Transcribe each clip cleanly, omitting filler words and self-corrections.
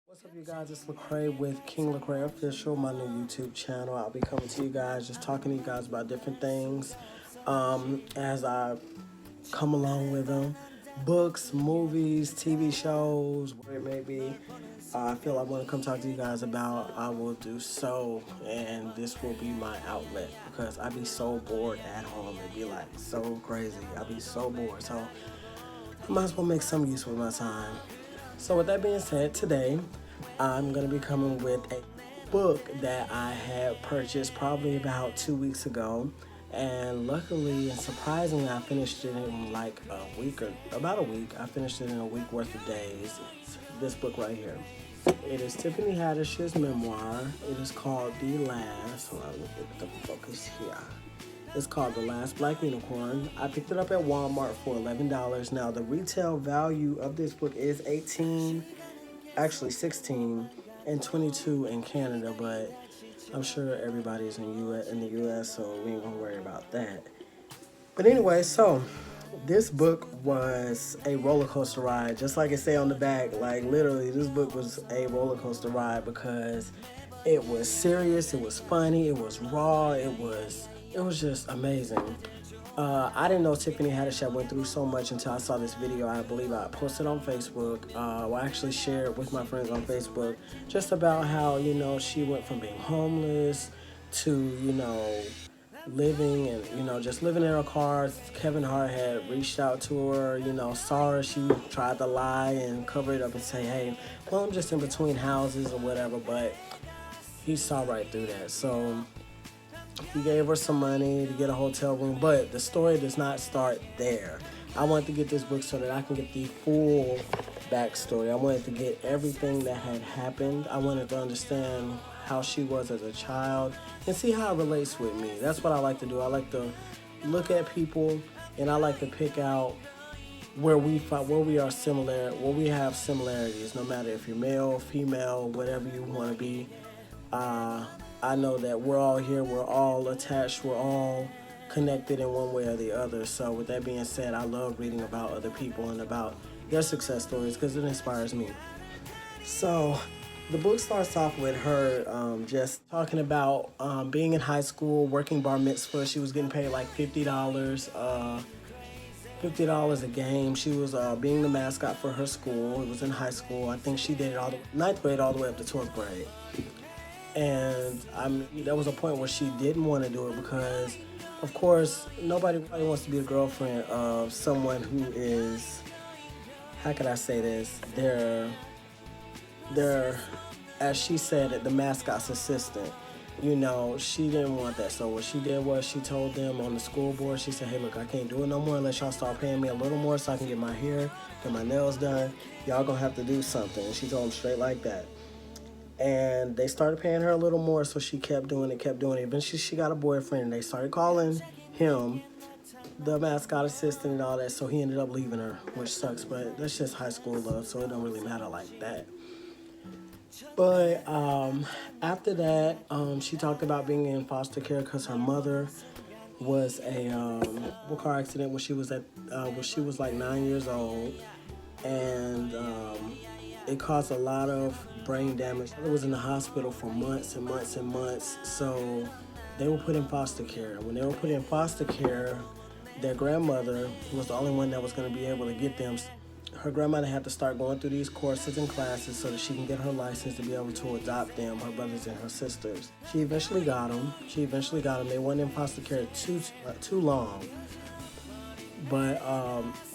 What's up, you guys? It's Lecrae with King Lecrae Official, my new YouTube channel. I'll be coming to you guys, just talking to you guys about different things as I come along with them. Books, movies, TV shows, whatever it may be. I feel I want to come talk to you guys about, I will do so, and this will be my outlet because I be so bored at home. It'd be like so crazy. I be so bored, so I might as well make some use with my time. So with that being said, today I'm going to be coming with a book that I had purchased probably about 2 weeks ago. And luckily and surprisingly, I finished it in like a week or about a week. I finished it in a week worth of days. This book right here. It is Tiffany Haddish's memoir. It is called The Last. Hold on, let me get the focus here. It's called The Last Black Unicorn. I picked it up at Walmart for $11. Now, the retail value of this book is 18, actually 16, and 22 in Canada, but I'm sure everybody's in the US, so we ain't gonna worry about that. But anyway, so this book was a roller coaster ride, just like it say on the back. Like literally, this book was a roller coaster ride because it was serious, it was funny, it was raw, it was just amazing. I didn't know Tiffany Haddish had went through so much until I saw this video. I believe I posted on Facebook. I actually shared with my friends on Facebook just about how, she went from being homeless to, living and, just living in her car. Kevin Hart had reached out to her, saw her. She tried to lie and cover it up and say, hey, well, I'm just in between houses or whatever. But he saw right through that. So he gave her some money to get a hotel room, but the story does not start there. I wanted to get this book so that I can get the full backstory. I wanted to get everything that had happened. I wanted to understand how she was as a child and see how it relates with me. That's what I like to do. I like to look at people and I like to pick out where we are similar, where we have similarities, no matter if you're male, female, whatever you want to be. I know that we're all here, we're all attached, we're all connected in one way or the other. So with that being said, I love reading about other people and about their success stories because it inspires me. So the book starts off with her just talking about being in high school, working bar mitzvah. She was getting paid like $50, $50 a game. She was being the mascot for her school. It was in high school. I think she did it all the ninth grade all the way up to 12th grade. And there was a point where she didn't want to do it because, of course, nobody really wants to be a girlfriend of someone who is, how could I say this? They're, as she said, the mascot's assistant. She didn't want that. So what she did was she told them on the school board, she said, hey, look, I can't do it no more unless y'all start paying me a little more so I can get my hair, get my nails done. Y'all gonna have to do something. And she told them straight like that. And they started paying her a little more, so she kept doing it. Eventually, she got a boyfriend, and they started calling him the mascot assistant and all that, so he ended up leaving her, which sucks, but that's just high school love, so it don't really matter like that. But after that, she talked about being in foster care because her mother was a car accident when she was like 9 years old, and it caused a lot of brain damage. It was in the hospital for months and months and months, so they were put in foster care. When they were put in foster care, their grandmother was the only one that was going to be able to get them. Her grandmother had to start going through these courses and classes so that she can get her license to be able to adopt them, her brothers and her sisters. She eventually got them. They weren't in foster care too long. But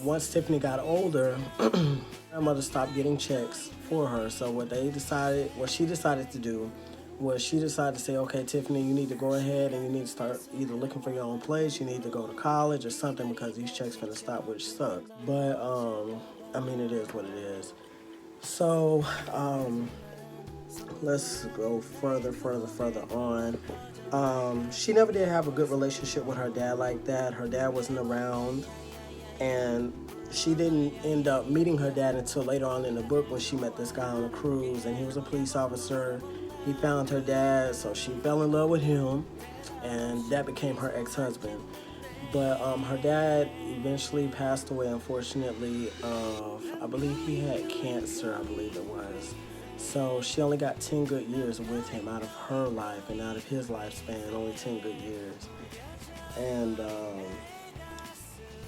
once Tiffany got older, grandmother stopped getting checks for her. So what she decided to do was she decided to say, okay, Tiffany, you need to go ahead and you need to start either looking for your own place, you need to go to college or something because these checks finna stop, which sucks. But, it is what it is. So, let's go further on. She never did have a good relationship with her dad like that. Her dad wasn't around, and she didn't end up meeting her dad until later on in the book when she met this guy on a cruise, and he was a police officer. He found her dad, so she fell in love with him, and that became her ex-husband. But her dad eventually passed away, unfortunately, of, I believe he had cancer, I believe it was. So she only got 10 good years with him out of her life, and out of his lifespan, only 10 good years. And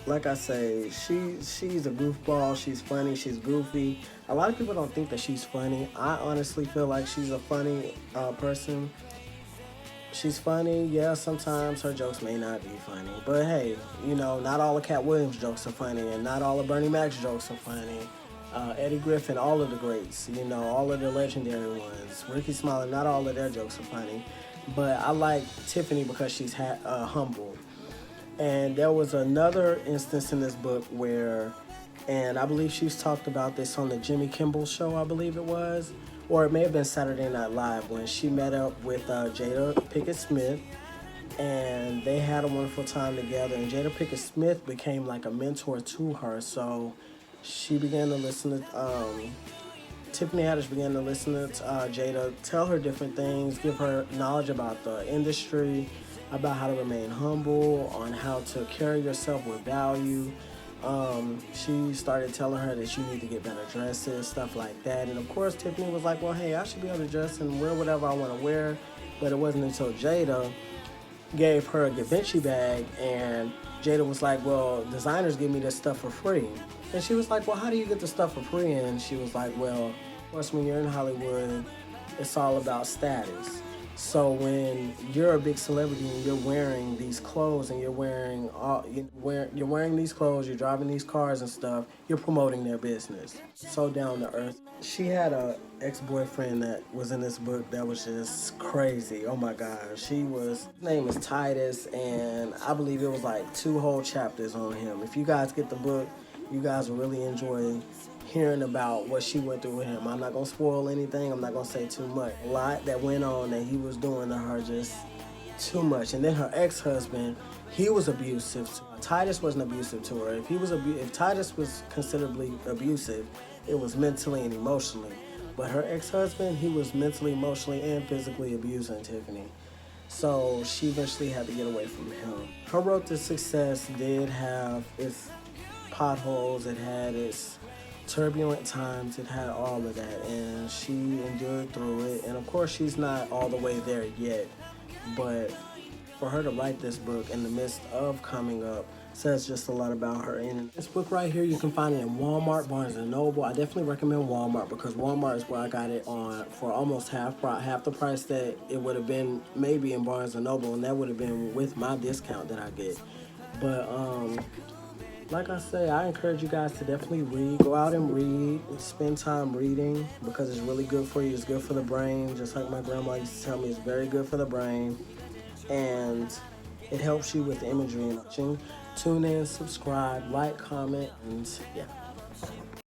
like I say, she's a goofball. She's funny. She's goofy. A lot of people don't think that she's funny. I honestly feel like she's a funny person. She's funny. Yeah, sometimes her jokes may not be funny, but hey, not all of Cat Williams' jokes are funny, and not all of Bernie Mac's jokes are funny. Eddie Griffin, all of the greats, all of the legendary ones. Ricky Smiley, not all of their jokes are funny, but I like Tiffany because she's humble. And there was another instance in this book where, and I believe she's talked about this on the Jimmy Kimmel show, I believe it was, or it may have been Saturday Night Live, when she met up with Jada Pinkett Smith, and they had a wonderful time together. And Jada Pinkett Smith became like a mentor to her, so she began to listen to Tiffany Haddish began to listen to Jada tell her different things, give her knowledge about the industry, about how to remain humble, on how to carry yourself with value. She started telling her that you need to get better dresses, stuff like that. And of course, Tiffany was like, well, hey, I should be able to dress and wear whatever I want to wear. But it wasn't until Jada gave her a Da Vinci bag, and Jada was like, well, designers give me this stuff for free. And she was like, well, how do you get the stuff for free? And she was like, well, of course, when you're in Hollywood, it's all about status. So when you're a big celebrity and you're wearing these clothes and you're wearing these clothes, you're driving these cars and stuff, you're promoting their business. So down to earth. She had a ex-boyfriend that was in this book that was just crazy. Oh my gosh. His name is Titus, and I believe it was like 2 whole chapters on him. If you guys get the book, you guys will really enjoy hearing about what she went through with him. I'm not going to spoil anything. I'm not going to say too much. A lot that went on that he was doing to her, just too much. And then her ex-husband, he was abusive. Titus wasn't abusive to her. If Titus was considerably abusive, it was mentally and emotionally. But her ex-husband, he was mentally, emotionally, and physically abusing Tiffany. So she eventually had to get away from him. Her road to success did have its potholes. It had its turbulent times. It had all of that, and she endured through it. And of course, she's not all the way there yet, but for her to write this book in the midst of coming up says just a lot about her. And this book right here, you can find it in Walmart, Barnes & Noble. I definitely recommend Walmart, because Walmart is where I got it on for almost half the price that it would have been maybe in Barnes & Noble, and that would have been with my discount that I get. But like I say, I encourage you guys to definitely read. Go out and read. Spend time reading, because it's really good for you. It's good for the brain. Just like my grandma used to tell me, it's very good for the brain. And it helps you with the imagery and watching. Tune in, subscribe, like, comment, and yeah.